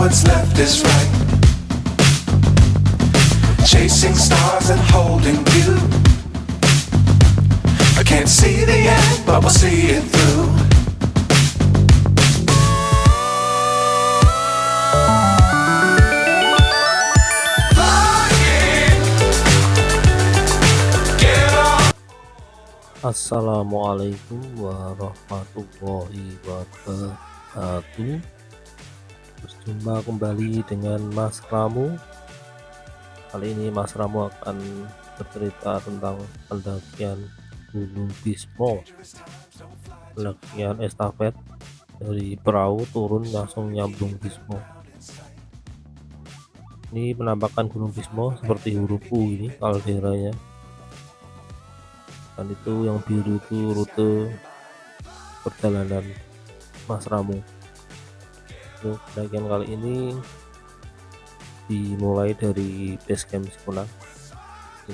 what's left is right. Chasing stars and holding you. I can't see the end, but we'll see it through. Assalamualaikum warahmatullahi wabarakatuh. Berjumpa kembali dengan Mas Ramu. Kali ini Mas Ramu akan bercerita tentang pendakian Gunung Bismo, pendakian estafet dari perahu turun langsung nyambung Bismo. Ini penampakan Gunung Bismo seperti huruf U ini kalderanya. Dan itu yang biru itu rute perjalanan Mas Ramu. Untuk pendakian kali ini dimulai dari base camp Sikunang.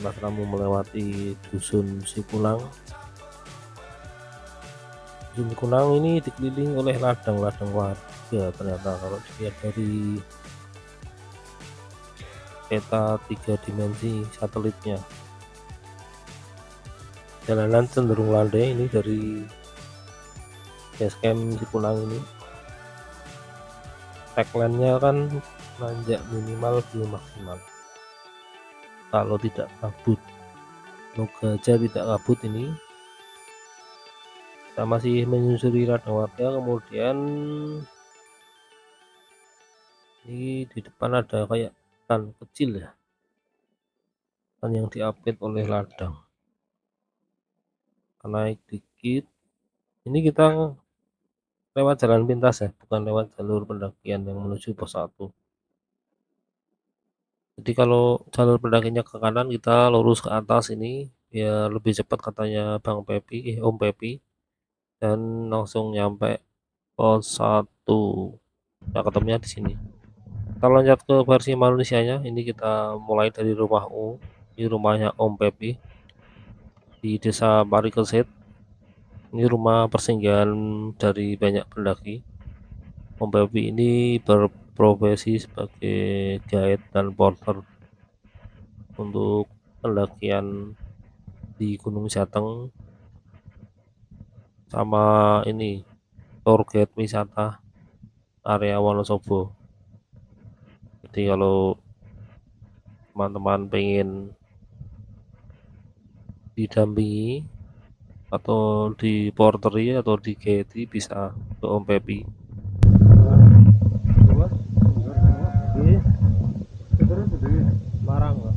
Mas Ramu melewati dusun Sikunang. Dusun Sikunang ini dikelilingi oleh ladang-ladang warga. Ternyata kalau dilihat dari peta 3 dimensi satelitnya, jalanan cenderung landai ini dari base camp Sikunang ini. Tagline-nya kan nanjak minimal belum maksimal. Kalau tidak kabut, semoga aja tidak kabut ini. Kita masih menyusuri ladang warga, kemudian ini di depan ada kayak hutan kecil ya, hutan yang diapit oleh ladang. Naik dikit, ini kita lewat jalan pintas ya, bukan lewat jalur pendakian yang menuju pos 1. Jadi kalau jalur pendakiannya ke kanan, kita lurus ke atas ini ya lebih cepat katanya Bang Pepi, Om Pepi, dan langsung nyampe pos 1. Nah, ketemunya di sini. Kita loncat ke versi manusianya. Ini kita mulai dari rumah U. Ini rumahnya Om Pepi di desa Parikesit. Ini rumah persinggahan dari banyak pendaki. Om Pepi ini berprofesi sebagai guide dan porter untuk pendakian di Gunung Jateng, sama ini tour guide wisata area Wonosobo. Jadi kalau teman-teman pengen didampingi atau di porteri atau di guide bisa ke Om Pepi. Marang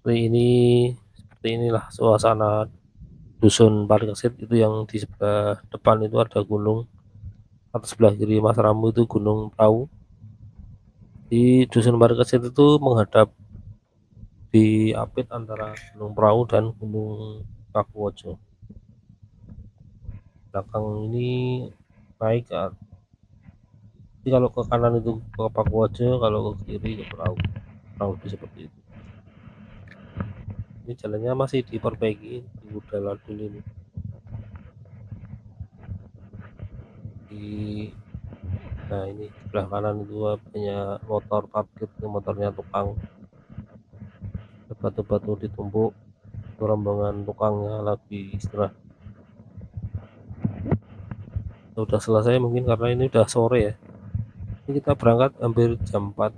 seperti inilah suasana dusun Parikesit itu. Yang di sebelah depan itu ada gunung, atas sebelah kiri Mas Ramu itu Gunung Prau. Di dusun Parikesit itu menghadap di apit antara Gunung Prau dan Gunung Pakuwojo. Belakang ini naik ke, jadi kalau ke kanan itu ke Pakuwojo, kalau ke kiri ke Prau, kurang lebih seperti itu. Ini jalannya masih diperbaiki di udara dulu ini. Nah ini sebelah kanan itu banyak motor parkir, motornya tukang. Batu-batu ditumpuk, rombongan tukangnya lagi istirahat. Udah selesai mungkin karena ini udah sore ya. Ini kita berangkat hampir jam 4.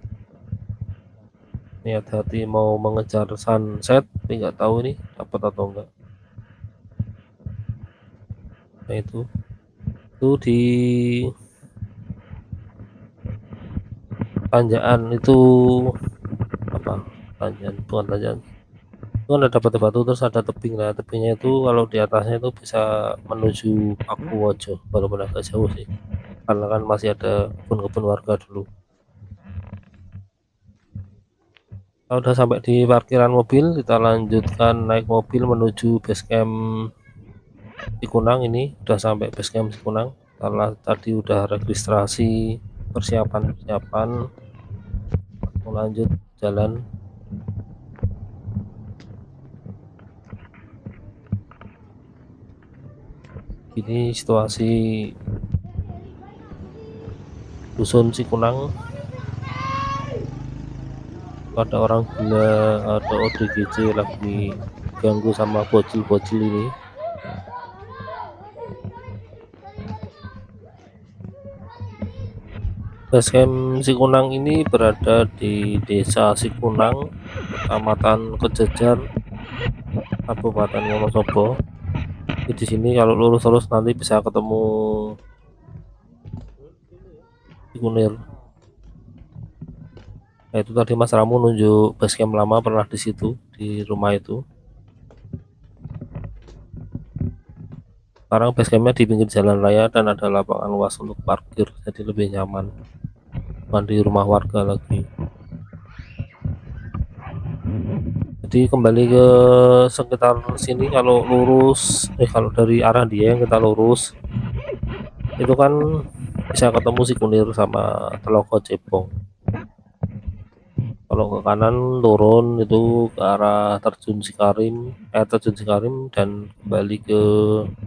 Niat hati mau mengejar sunset, tapi nggak tahu ini dapat atau enggak. Nah itu di tanjakan itu apa? Tanjakan, bukan tanjakan. Itu kan ada batu-batu terus ada tebing. Nah tebingnya itu kalau di atasnya itu bisa menuju Pakuwojo, walaupun agak jauh sih, karena kan masih ada kebun-kebun warga dulu. Kita udah sampai di parkiran mobil, kita lanjutkan naik mobil menuju base camp Sikunang. Ini udah sampai base camp Sikunang karena tadi udah registrasi, persiapan lanjut jalan. Ini situasi dusun Cikunang. Ada orang gila, ada ODGJ lagi ganggu sama bocil-bocil ini. Basecamp Cikunang ini berada di Desa Cikunang, Kecamatan Kejejar, Kabupaten Wonosobo. Di sini kalau lurus terus nanti bisa ketemu Cikunir. Nah, itu tadi Mas Ramu nunjuk basecamp lama pernah di situ, di rumah itu. Sekarang basecampnya di pinggir jalan raya dan ada lapangan luas untuk parkir, jadi lebih nyaman, bukan di rumah warga lagi. Jadi kembali ke sekitar sini, kalau lurus, kalau dari arah dia yang kita lurus, itu kan bisa ketemu Cikunir sama Telogo Cebong. Kalau ke kanan turun itu ke arah Terjun Cikarim dan kembali ke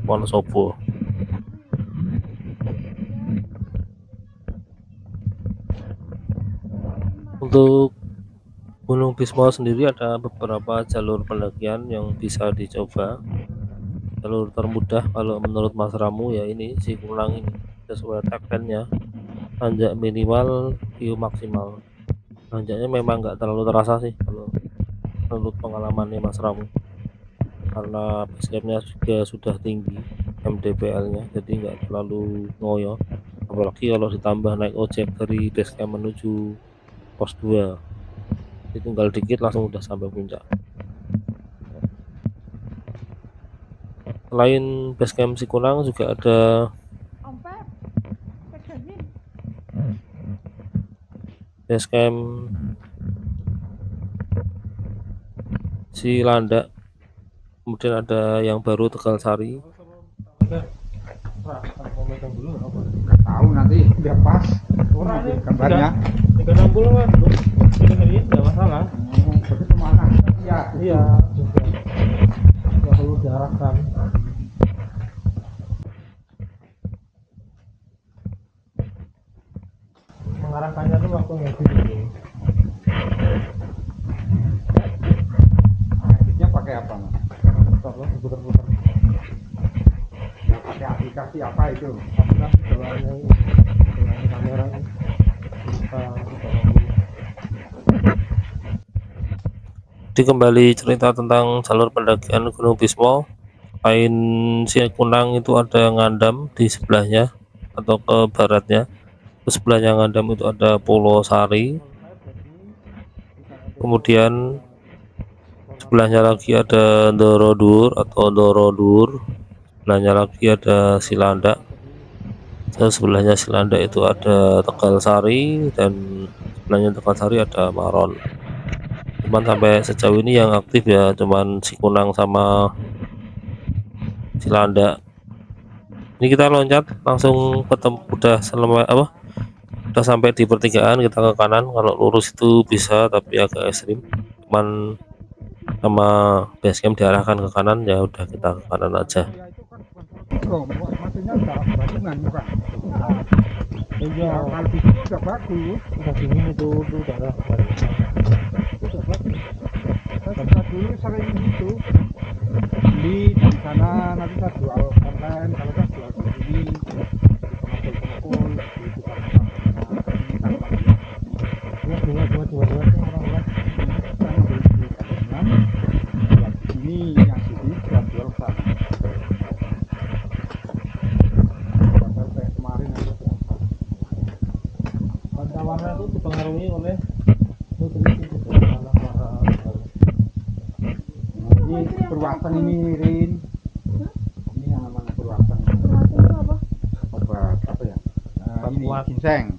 Wonosobo. Untuk Gunung Bismo sendiri ada beberapa jalur pendakian yang bisa dicoba. Jalur termudah kalau menurut Mas Ramu ya ini Cikunang ini, sesuai tagline-nya, tanjak minimal, view maksimal. Tanjaknya memang nggak terlalu terasa sih kalau menurut pengalamannya Mas Ramu, karena basecampnya juga sudah tinggi MDPL-nya, jadi nggak terlalu ngoyo. Apalagi kalau ditambah naik ojek dari basecamp menuju pos 2, itu tinggal dikit langsung udah sampai puncak. Selain basecamp Cikunang juga ada basecamp Cilandak, kemudian ada yang baru Tegal Sari. Tahu nanti udah pas gambarnya 360 kan ini nggak masalah. begitu mana ya Iya juga nggak perlu diarahkan. Mengarahkannya tuh waktu ngedit gitu. editnya pakai apa Mas? Putar-putar Ya, pakai aplikasi apa itu? aplikasi jalannya ini, jalannya kamera ini bisa Jadi kembali cerita tentang jalur pendakian Gunung Bismo. Selain Cikunang itu ada Ngandam di sebelahnya atau ke baratnya. Ke sebelahnya Ngandam itu ada Pulau Sari. Kemudian sebelahnya lagi ada Dorodur atau Dorodur. Sebelahnya lagi ada Cilandak. Sebelahnya Cilandak itu ada Tegal Sari, dan sebelahnya Tegal Sari ada Maron. Cuman sampai sejauh ini yang aktif ya cuman Cikunang sama Cilandak. Ini kita loncat langsung ketemu, udah sampai di pertigaan. Kita ke kanan, kalau lurus itu bisa tapi agak ekstrim, cuman sama basecamp diarahkan ke kanan, ya udah kita ke kanan aja. Maksudnya udah bandingan bukan? Iya, Kalau di sini udah bagus, udah dingin itu darah. udah bagus. Saya dulu sering gitu beli dari sana, nanti saya jual online. Kalau saya jual di sini di pengepul-pengepul di tukang Ya, dua orang-orang. saya ngambil di Kadingan, jual di sini, yang sini saya jual ke sana. Padahal kayak kemarin aja berapa? Warna itu dipengaruhi oleh nutrisi warna. Ini Purwaseng ini Rin, ini yang namanya Purwaseng. Obat apa ya? Ini Kuat. ginseng.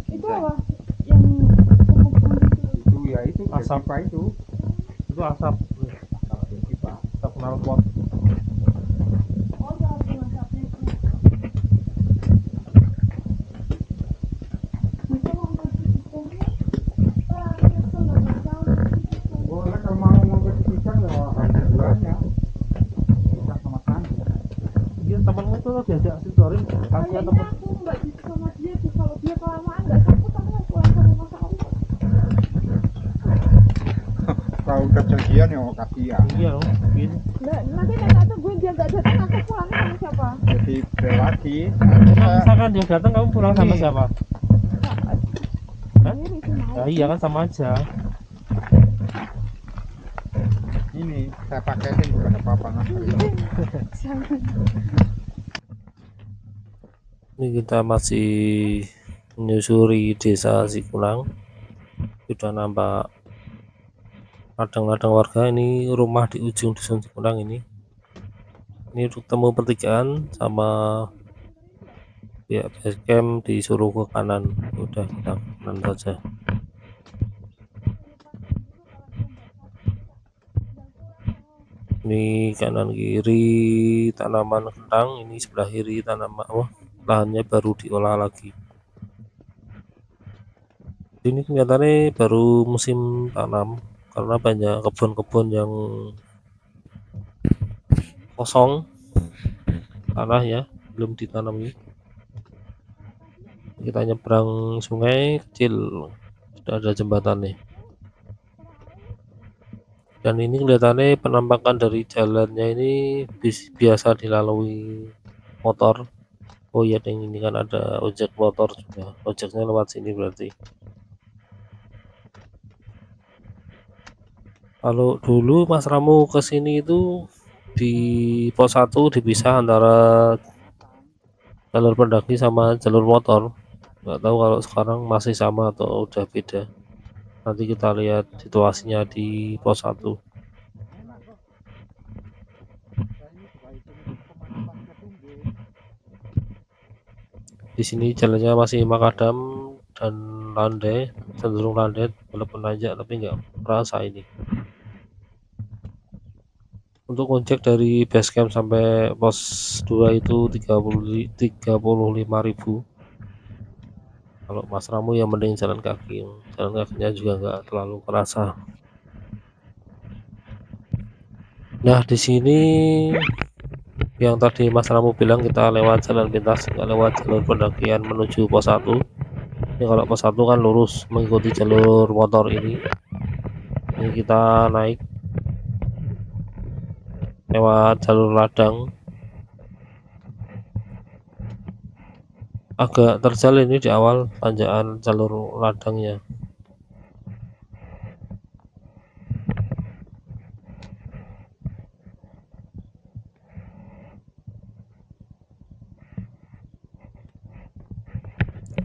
Itu apa? Yang Itu ya itu Asap. Gengiva itu. Itu asap Gengiva. knalpot. oh ya pengasapnya itu. Bisa ngomong di sistemnya. Tapi kesel nggak tahu. Oh, nah, kalau mau ngomong ke pisang ya ada duanya. Pisang sama tani. kalau diajak setorin kasihan temen. Aku nggak bisa sama dia tuh, kalau dia kelamaan nggak sanggup aku mau pulang sama masa aku. Kalau udah janjian ya mau kasihan. Iya loh gini. Nanti nenek tungguin dia nggak datang, aku pulang sama siapa? Jadi bel lagi. Kalau misalkan dia datang kamu pulang sama siapa? Hah? Sendiri sih mau. Ya iya kan sama aja. Ini saya paketin bukan apa-apa nah. Jangan. Ini kita masih menyusuri desa Sikunang. Sudah nampak ladang-ladang warga. Ini rumah di ujung dusun Sikunang ini. Ini ketemu pertigaan sama pihak base camp, disuruh ke kanan. Udah kita ke kanan saja. Ini kanan kiri tanaman kentang, ini sebelah kiri tanaman lahannya baru diolah lagi. Ini kelihatannya baru musim tanam karena banyak kebun-kebun yang kosong tanahnya belum ditanami. Kita nyebrang sungai kecil, sudah ada jembatan nih. Dan ini kelihatannya penampakan dari jalannya ini biasa dilalui motor. Oh iya, yang ini kan ada ojek motor juga, ojeknya lewat sini berarti. Kalau dulu Mas Ramu kesini itu di pos 1 dipisah antara jalur pendaki sama jalur motor. Nggak tahu kalau sekarang masih sama atau udah beda. Nanti kita lihat situasinya di pos 1. Di sini jalannya masih makadam dan landai, cenderung landai walaupun nanjak tapi nggak merasa ini. Untuk ojek dari base camp sampai pos 2 itu 35.000. Kalau Mas Ramu ya mending jalan kaki, jalan kakinya juga nggak terlalu kerasa. Nah di sini yang tadi Mas Ramu bilang kita lewat jalan pintas, nggak lewat jalur pendakian menuju pos 1. Ini kalau pos 1 kan lurus mengikuti jalur motor ini. Ini kita naik lewat jalur ladang. Agak terjal ini di awal tanjakan jalur ladangnya.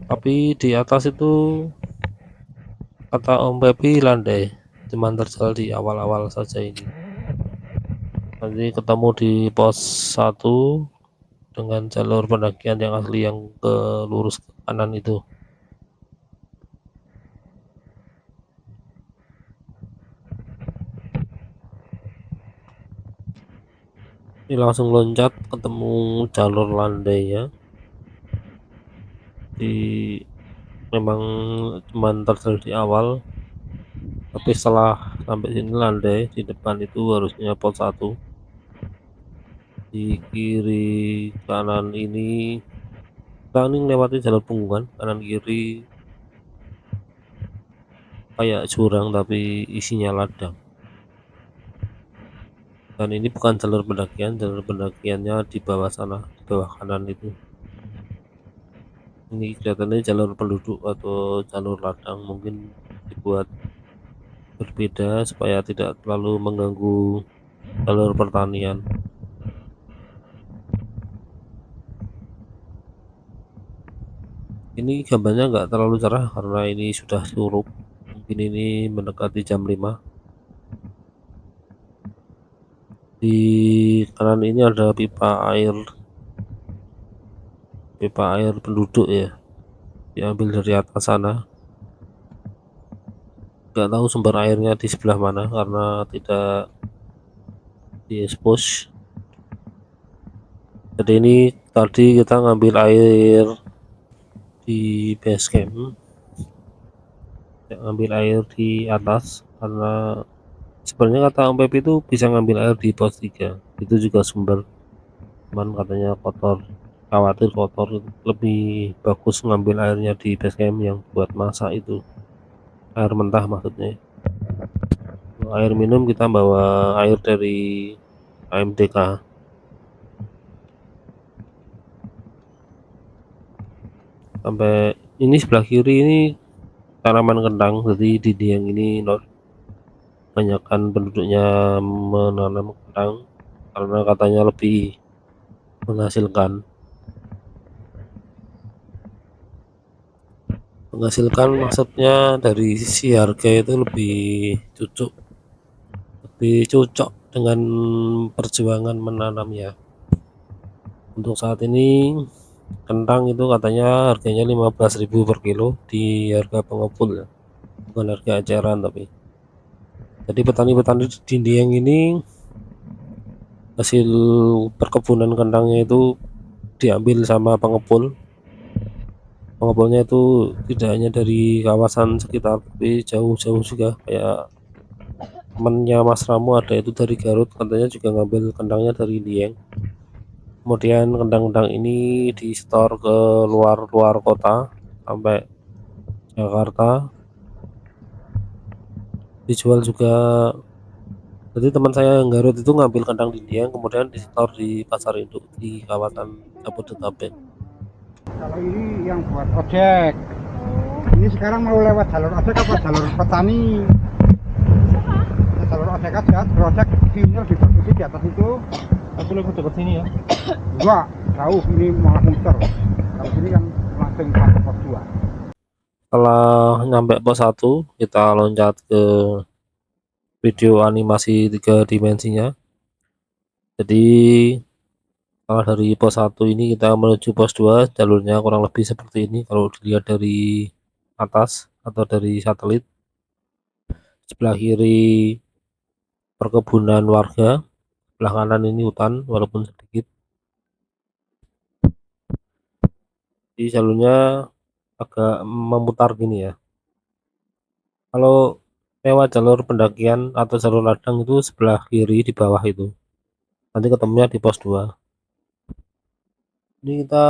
Tapi di atas itu kata Om Pepi landai, cuman terjal di awal-awal saja ini. Nanti ketemu di pos 1 dengan jalur pendakian yang asli yang ke lurus ke kanan itu. Ini langsung loncat ketemu jalur landai ya. Memang cuman terjal di awal, tapi setelah sampai sini landai. Di depan itu harusnya pos 1. Di kiri kanan ini kita ini lewati jalur punggungan, kanan kiri kayak jurang tapi isinya ladang. Dan ini bukan jalur pendakian, jalur pendakiannya di bawah sana, di bawah kanan itu. Ini kelihatannya jalur penduduk atau jalur ladang, mungkin dibuat berbeda supaya tidak terlalu mengganggu jalur pertanian. Ini gambarnya nggak terlalu cerah karena ini sudah surup, mungkin ini mendekati jam 5. Di kanan ini ada pipa air penduduk ya, diambil dari atas sana. Nggak tahu sumber airnya di sebelah mana karena tidak diekspos. Jadi ini tadi kita ngambil air di base camp, ngambil air di atas karena sebenarnya kata Om Pepi itu bisa ngambil air di pos 3, itu juga sumber, cuman katanya kotor. khawatir kotor, lebih bagus ngambil airnya di base camp yang buat masak itu, air mentah maksudnya. Air minum kita bawa air dari AMDK. Sampai ini sebelah kiri ini tanaman kentang, jadi di Dieng ini banyakkan penduduknya menanam kentang karena katanya lebih menghasilkan. Menghasilkan maksudnya dari sisi harga itu lebih cocok dengan perjuangan menanamnya. Untuk saat ini kentang itu katanya harganya 15.000 per kilo di harga pengepul ya, bukan harga eceran. Tapi jadi petani-petani di Dieng ini hasil perkebunan kentangnya itu diambil sama pengepul. Pengepulnya itu tidak hanya dari kawasan sekitar tapi jauh-jauh juga, kayak temennya Mas Ramu ada itu dari Garut, katanya juga ngambil kentangnya dari Dieng. Kemudian kentang-kentang ini disetor ke luar kota sampai Jakarta, dijual juga. Jadi teman saya yang Garut itu ngambil kentang di Dieng kemudian disetor di pasar induk di kawasan Jabodetabek. Kalau ini yang buat ojek. Ini sekarang mau lewat jalur ojek apa jalur petani? Jalur ojek aja, ojek view-nya lebih bagus di atas itu. Aku lebih dekat sini ya. Enggak, jauh, ini malah muter. Kalau sini kan langsung sampai pos 2. Setelah nyampe pos 1 kita loncat ke video animasi 3 dimensinya. Jadi kalau dari pos 1 ini kita menuju pos 2 jalurnya kurang lebih seperti ini kalau dilihat dari atas atau dari satelit. Sebelah kiri perkebunan warga, sebelah kanan ini hutan walaupun sedikit. Di jalurnya agak memutar gini ya. Kalau lewat jalur pendakian atau jalur ladang itu sebelah kiri di bawah itu, nanti ketemunya di pos 2. Ini kita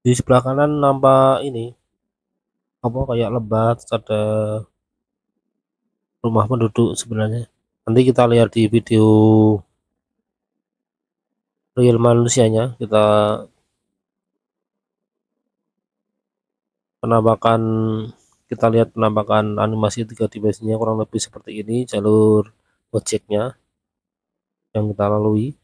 di sebelah kanan nampak ini apa kayak lembah, terus ada rumah penduduk sebenarnya. Nanti kita lihat di video real manusianya, kita penampakan kita lihat penampakan animasi 3 dimensinya kurang lebih seperti ini jalur ojeknya yang kita lalui.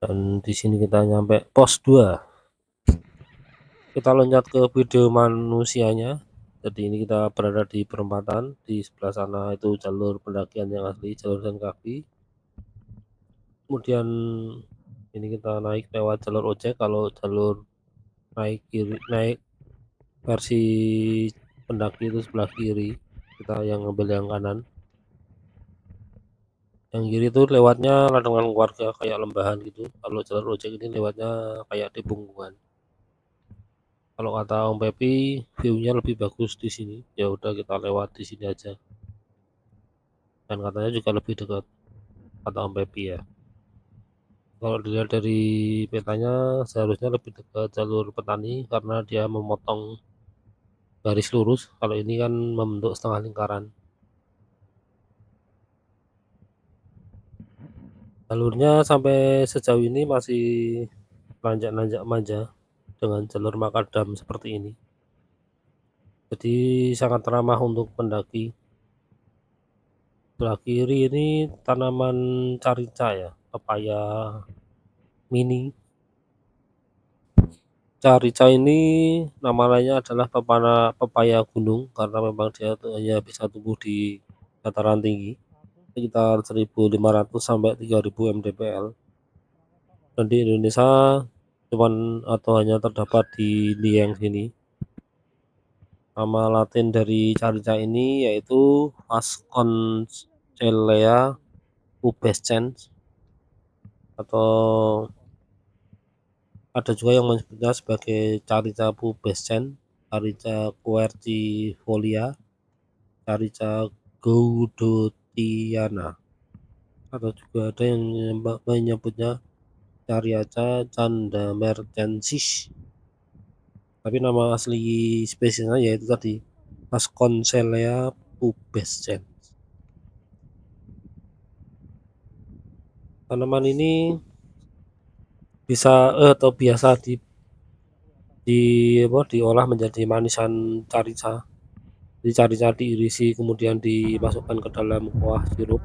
Dan di sini kita nyampe pos 2. Kita loncat ke video manusianya. Jadi ini kita berada di perempatan, di sebelah sana itu jalur pendakian yang asli, jalur jalan kaki. Kemudian ini kita naik lewat jalur ojek. Kalau jalur naik versi pendaki itu sebelah kiri, kita yang ngambil yang kanan. Yang kiri itu lewatnya ladang warga kayak lembahan gitu. Kalau jalur ojek ini lewatnya kayak di punggungan. Kalau kata Om Pepi view-nya lebih bagus di sini, ya udah kita lewat di sini aja. Dan katanya juga lebih dekat kata Om Pepi ya. Kalau dilihat dari petanya seharusnya lebih dekat jalur petani karena dia memotong garis lurus. Kalau ini kan membentuk setengah lingkaran. Jalurnya sampai sejauh ini masih nanjak-nanjak manja dengan jalur makadam seperti ini. Jadi sangat ramah untuk pendaki. Sebelah kiri ini tanaman carica ya, pepaya mini. Carica ini nama lainnya adalah pepaya gunung karena memang dia hanya bisa tumbuh di dataran tinggi sekitar 1.500 sampai 3.000 mdpl. Dan di Indonesia cuman atau hanya terdapat di Dieng sini. Nama latin dari carica ini yaitu Vasconcelea pubescens, atau ada juga yang menyebutnya sebagai carica pubescens, carica quercifolia, carica gaudotiana, atau juga ada yang menyebutnya Cariaca chandamercensis, tapi nama asli spesiesnya yaitu tadi Vasconcelea pubescens. Tanaman ini bisa atau biasa diolah menjadi manisan carica. Jadi carica diirisi kemudian dimasukkan ke dalam kuah sirup.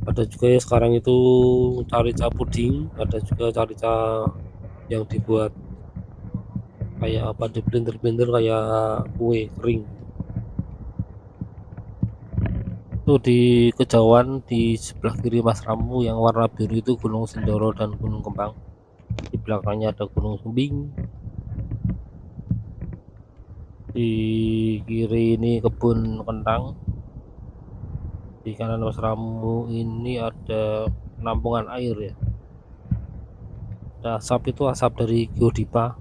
Ada juga ya sekarang itu carica puding, ada juga carica yang dibuat kayak apa, di blender kayak kue kering. Itu di kejauhan di sebelah kiri Mas Ramu yang warna biru itu Gunung Sindoro dan Gunung Kembang. Di belakangnya ada Gunung Sumbing. Di kiri ini kebun kentang. Di kanan Mas Ramu ini ada penampungan air ya. Ada asap, itu asap dari Geodipa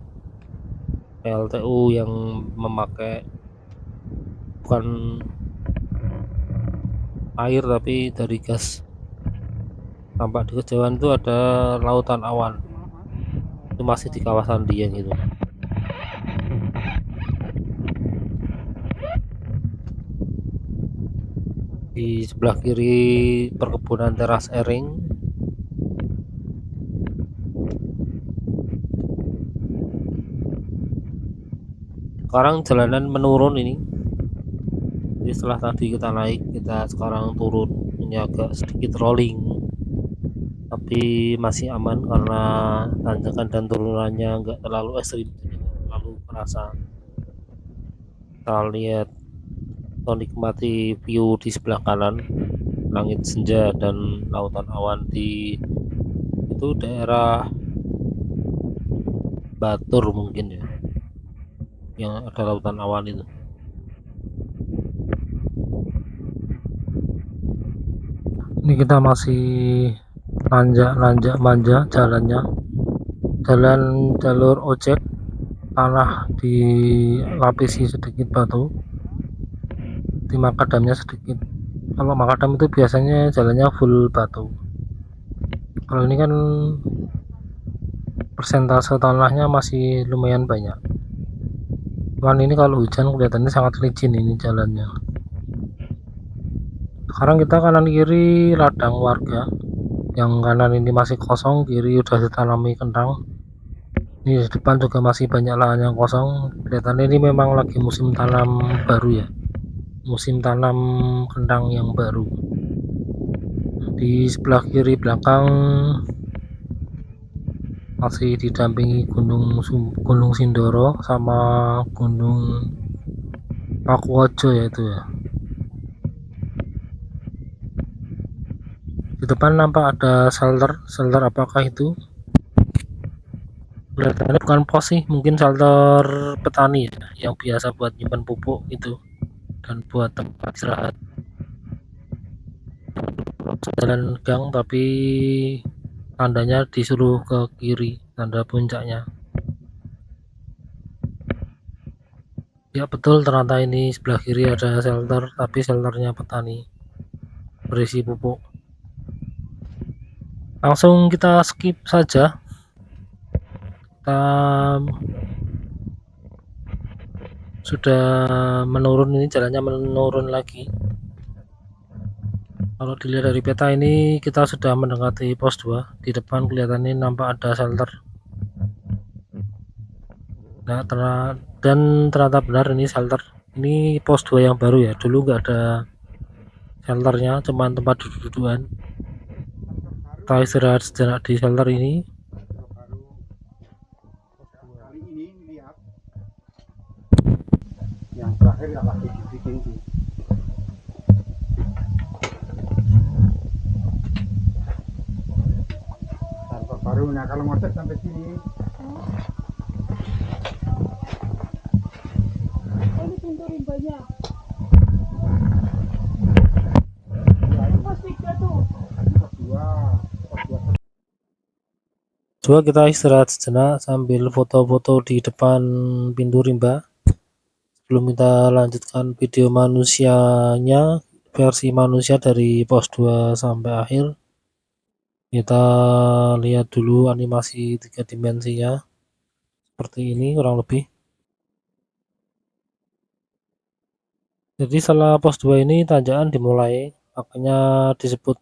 PLTU yang memakai bukan air tapi dari gas. Tampak di kejauhan itu ada lautan awan, itu masih di kawasan Dieng itu. Di sebelah kiri perkebunan teras ering. Sekarang jalanan menurun ini. Jadi setelah tadi kita naik, kita sekarang turun. Ini agak sedikit rolling, tapi masih aman karena tanjakan dan turunannya enggak terlalu ekstrim, terlalu terasa. Kita lihat atau nikmati view di sebelah kanan, langit senja dan lautan awan. Di itu daerah Batur mungkin ya, yang ada lautan awan itu. Ini kita masih nanjak manja jalannya, jalan jalur ojek, tanah dilapisi sedikit batu, di makadamnya sedikit. Kalau makadam itu biasanya jalannya full batu, kalau ini kan persentase tanahnya masih lumayan banyak. Cuman ini kalau hujan kelihatannya sangat licin ini jalannya. Sekarang kita kanan kiri ladang warga, yang kanan ini masih kosong, kiri udah ditanami kentang. Ini di depan juga masih banyak lahan yang kosong. Kelihatannya ini memang lagi musim tanam baru ya, musim tanam kentang yang baru. Di sebelah kiri belakang masih didampingi Gunung Sindoro sama Gunung Pakuwojo ya itu ya. Di depan nampak ada shelter apakah itu? Kelihatannya bukan pos sih, mungkin shelter petani ya, yang biasa buat nyimpan pupuk itu dan buat tempat istirahat. Jalan gang tapi tandanya disuruh ke kiri, tanda puncaknya. Ya betul, ternyata ini sebelah kiri ada shelter, tapi shelternya petani berisi pupuk. Langsung kita skip saja, kita sudah menurun, ini jalannya menurun lagi. Kalau dilihat dari peta ini kita sudah mendekati pos 2. Di depan kelihatannya nampak ada shelter. Nah, dan ternyata benar ini shelter. Ini pos 2 yang baru ya. Dulu nggak ada shelternya, cuma tempat duduk-dudukan. Kita istirahat sejenak di shelter ini. Kali ini lihat yang terakhir yang lagi dibikin sih. Shelter baru. Nah kalau ngocek sampai sini. Ini pintu rimbanya. Pos 3 tuh. Coba kita istirahat sejenak sambil foto-foto di depan pintu rimba sebelum kita lanjutkan video manusianya, versi manusia dari pos 2 sampai akhir. Kita lihat dulu animasi 3 dimensinya. Seperti ini kurang lebih. Jadi setelah pos 2 ini tanjakan dimulai, makanya disebut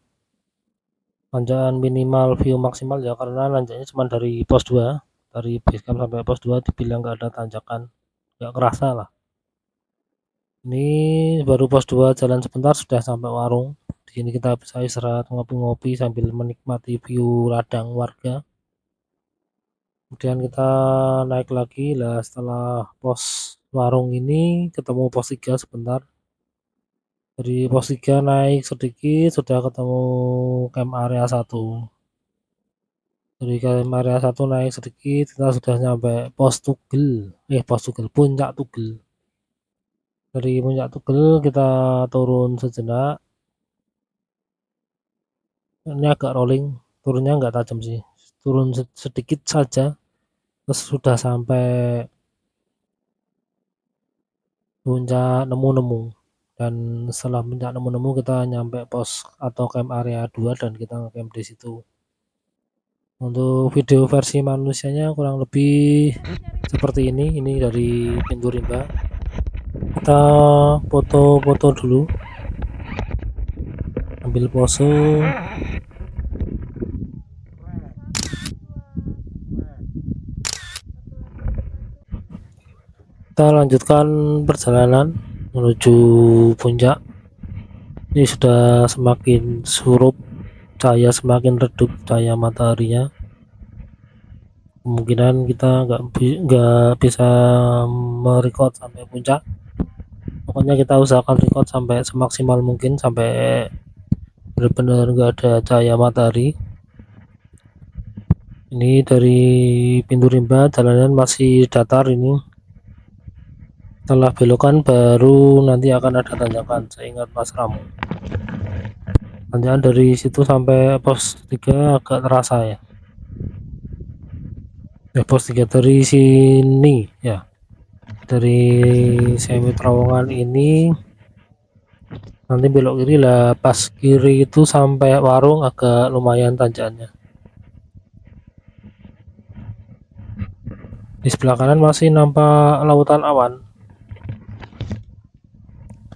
tanjakan minimal view maksimal ya, karena nanjaknya cuma dari pos 2, dari base camp sampai pos 2 dibilang nggak ada tanjakan, nggak kerasa lah. Ini baru pos 2, jalan sebentar sudah sampai warung. Di sini kita bisa istirahat ngopi-ngopi sambil menikmati view ladang warga. Kemudian kita naik lagi lah, setelah pos warung ini ketemu pos 3 sebentar. Dari pos 3 naik sedikit sudah ketemu camp area 1. Dari camp area 1 naik sedikit kita sudah sampai pos Tugel, Puncak Tugel. Dari Puncak Tugel kita turun sejenak. Ini agak rolling, turunnya nggak tajam sih, turun sedikit saja terus sudah sampai puncak nemu-nemu. Dan setelah puncak nemu-nemu kita nyampe pos atau camp area 2 dan kita ngecamp di situ. Untuk video versi manusianya kurang lebih seperti ini dari pintu rimba. Kita foto-foto dulu, ambil pose. Kita lanjutkan perjalanan menuju puncak. Ini sudah semakin surup, cahaya semakin redup cahaya mataharinya. Kemungkinan kita nggak bisa merecord sampai puncak. Pokoknya kita usahakan record sampai semaksimal mungkin, sampai benar-benar nggak ada cahaya matahari. Ini dari pintu rimba jalanan masih datar ini. Setelah belokan baru nanti akan ada tanjakan, seingat Mas Ramu. Tanjakan dari situ sampai pos 3 agak terasa ya. Pos 3 dari sini ya. Dari semi terowongan ini nanti belok kiri lah, pas kiri itu sampai warung agak lumayan tanjakannya. Di sebelah kanan masih nampak lautan awan.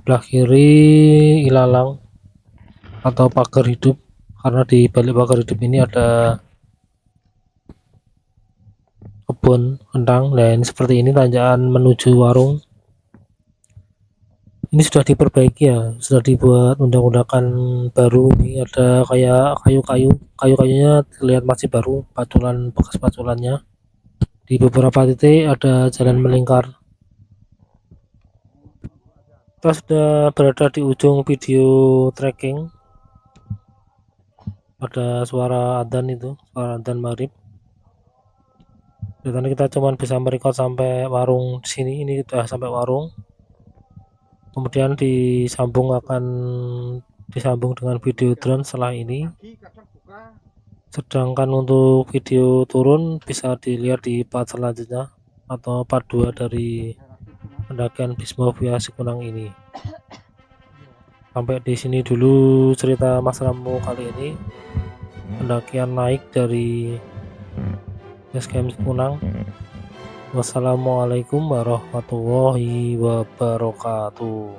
Sebelah kiri ilalang atau pagar hidup, karena di balik pagar hidup ini ada kebun kentang. Dan seperti ini tanjakan menuju warung. Ini sudah diperbaiki ya, sudah dibuat undang-undakan baru. Ini ada kayak kayu-kayunya terlihat masih baru, paculan, bekas paculannya. Di beberapa titik ada jalan melingkar. Kita sudah berada di ujung video tracking. Ada suara adzan, itu suara adzan maghrib. Dan kita cuman bisa merecord sampai warung di sini. Ini sudah sampai warung. Kemudian disambung dengan video drone setelah ini. Sedangkan untuk video turun bisa dilihat di part selanjutnya atau part 2 dari pendakian Bismo via Sikunang ini. Sampai di sini dulu cerita Mas Ramu kali ini, pendakian naik dari base camp Sikunang. Wassalamualaikum warahmatullahi wabarakatuh.